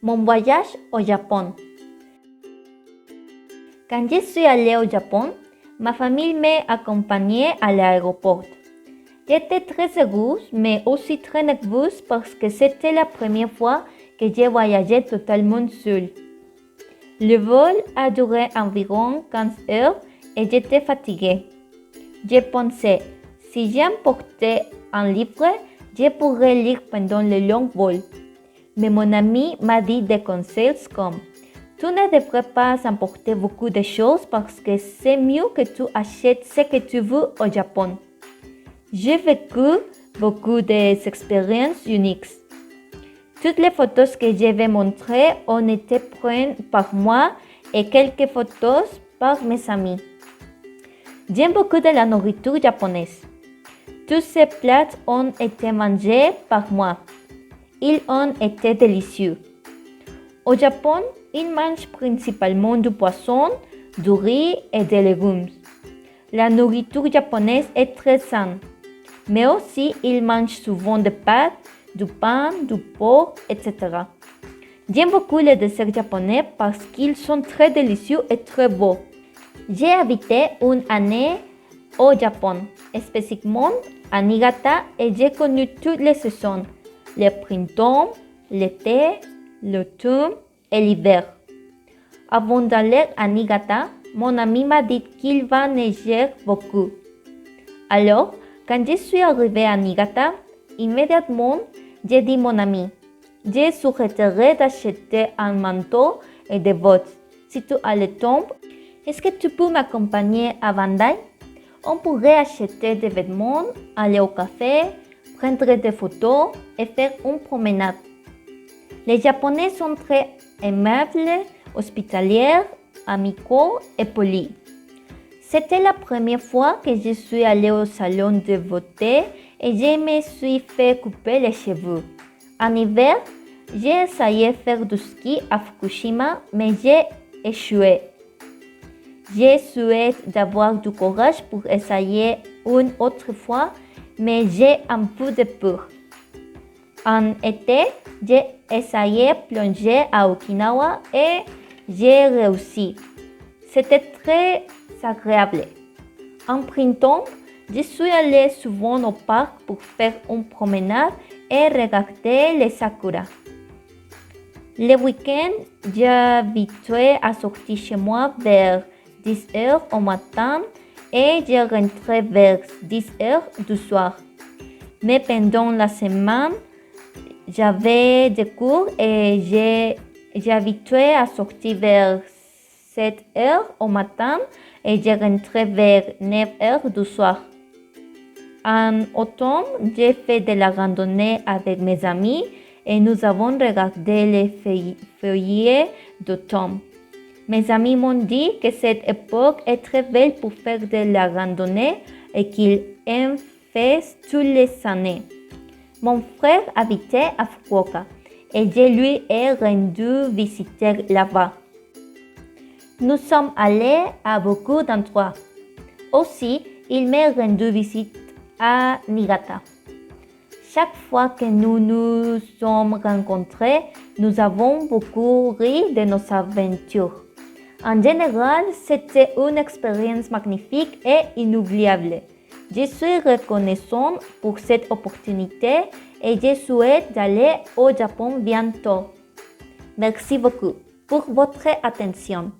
Mon voyage au Japon. Quand je suis allée au Japon, ma famille m'a accompagnée à l'aéroport. J'étais très heureuse, mais aussi très nerveuse parce que c'était la première fois que j'ai voyagé totalement seule. Le vol a duré environ 15 heures et j'étais fatiguée. J'ai pensé, si j'emportais un livre, je pourrais lire pendant le long vol. Mais mon ami m'a dit des conseils comme tu ne devrais pas emporter beaucoup de choses parce que c'est mieux que tu achètes ce que tu veux au Japon. J'ai vécu beaucoup d'expériences uniques. Toutes les photos que je vais montrer ont été prises par moi et quelques photos par mes amis. J'aime beaucoup de la nourriture japonaise. Tous ces plats ont été mangés par moi. Ils ont été délicieux. Au Japon, ils mangent principalement du poisson, du riz et des légumes. La nourriture japonaise est très saine, mais aussi ils mangent souvent des pâtes, du pain, du porc, etc. J'aime beaucoup les desserts japonais parce qu'ils sont très délicieux et très beaux. J'ai habité une année au Japon, spécifiquement à Niigata, et j'ai connu toutes les saisons. Le printemps, l'été, l'automne et l'hiver. Avant d'aller à Niigata, mon ami m'a dit qu'il va neiger beaucoup. Alors, quand je suis arrivée à Niigata, immédiatement, j'ai dit à mon ami, je souhaiterais d'acheter un manteau et des bottes. Si tu as le temps, est-ce que tu peux m'accompagner à Bandai? On pourrait acheter des vêtements, aller au café, prendre des photos et faire une promenade. Les Japonais sont très aimables, hospitaliers, amicaux et polis. C'était la première fois que je suis allée au salon de beauté et je me suis fait couper les cheveux. En hiver, j'ai essayé de faire du ski à Fukushima, mais j'ai échoué. Je souhaite d'avoir du courage pour essayer une autre fois, mais j'ai un peu de peur. En été, j'ai essayé de plonger à Okinawa et j'ai réussi. C'était très agréable. En printemps, je suis allée souvent au parc pour faire une promenade et regarder les sakura. Le week-end, j'habituais à sortir chez moi vers 10 heures au matin et je rentrais vers 10 heures du soir. Mais pendant la semaine, j'avais des cours et j'habituais à sortir vers 7 heures au matin et je rentrais vers 9 heures du soir. En automne, j'ai fait de la randonnée avec mes amis et nous avons regardé les feuillets d'automne. Mes amis m'ont dit que cette époque est très belle pour faire de la randonnée et qu'ils en font toutes les années. Mon frère habitait à Fukuoka et je lui ai rendu visiter là-bas. Nous sommes allés à beaucoup d'endroits. Aussi, il m'a rendu visite à Niigata. Chaque fois que nous nous sommes rencontrés, nous avons beaucoup ri de nos aventures. En général, c'était une expérience magnifique et inoubliable. Je suis reconnaissante pour cette opportunité et je souhaite d'aller au Japon bientôt. Merci beaucoup pour votre attention.